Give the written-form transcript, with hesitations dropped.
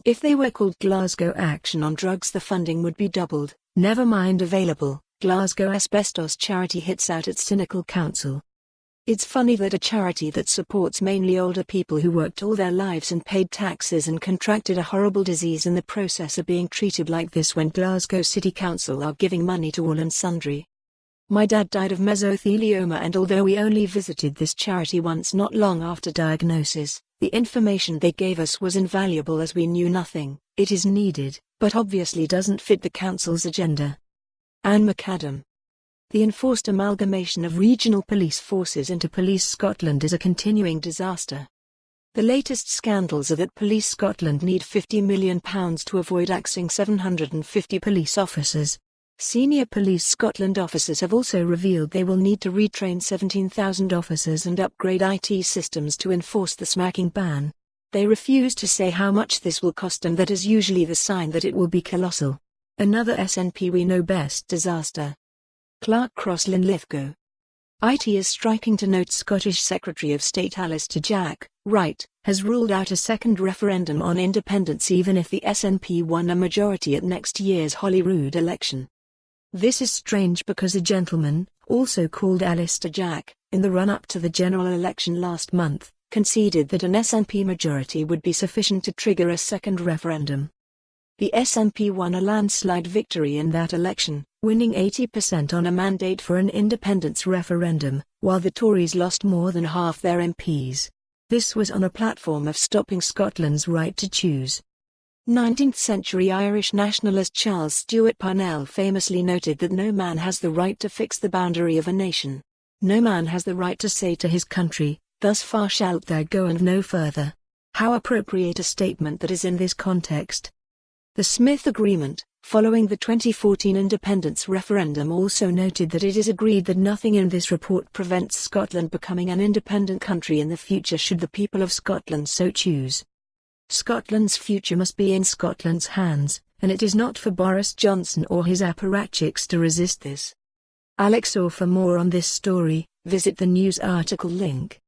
If they were called Glasgow Action on drugs, the funding would be doubled. Never mind available. Glasgow asbestos charity hits out at cynical council. It's funny that a charity that supports mainly older people who worked all their lives and paid taxes and contracted a horrible disease in the process are being treated like this when Glasgow City Council are giving money to all and sundry. My dad died of mesothelioma, and although we only visited this charity once not long after diagnosis, the information they gave us was invaluable as we knew nothing. It is needed, but obviously doesn't fit the council's agenda. McAdam. The enforced amalgamation of regional police forces into Police Scotland is a continuing disaster. The latest scandals are that Police Scotland need £50 million to avoid axing 750 police officers. Senior Police Scotland officers have also revealed they will need to retrain 17,000 officers and upgrade IT systems to enforce the smacking ban. They refuse to say how much this will cost, and that is usually the sign that it will be colossal. Another SNP we know best disaster. Clark Cross Linlithgow. IT is striking to note Scottish Secretary of State Alistair Jack Wright has ruled out a second referendum on independence even if the SNP won a majority at next year's Holyrood election. This is strange because a gentleman, also called Alistair Jack, in the run-up to the general election last month, conceded that an SNP majority would be sufficient to trigger a second referendum. The SNP won a landslide victory in that election, winning 80% on a mandate for an independence referendum, while the Tories lost more than half their MPs. This was on a platform of stopping Scotland's right to choose. 19th-century Irish nationalist Charles Stewart Parnell famously noted that no man has the right to fix the boundary of a nation. No man has the right to say to his country, "Thus far shalt thou go and no further." How appropriate a statement that is in this context. The Smith Agreement, following the 2014 independence referendum, also noted that it is agreed that nothing in this report prevents Scotland becoming an independent country in the future should the people of Scotland so choose. Scotland's future must be in Scotland's hands, and it is not for Boris Johnson or his apparatchiks to resist this. Alex, or for more on this story, visit the news article link.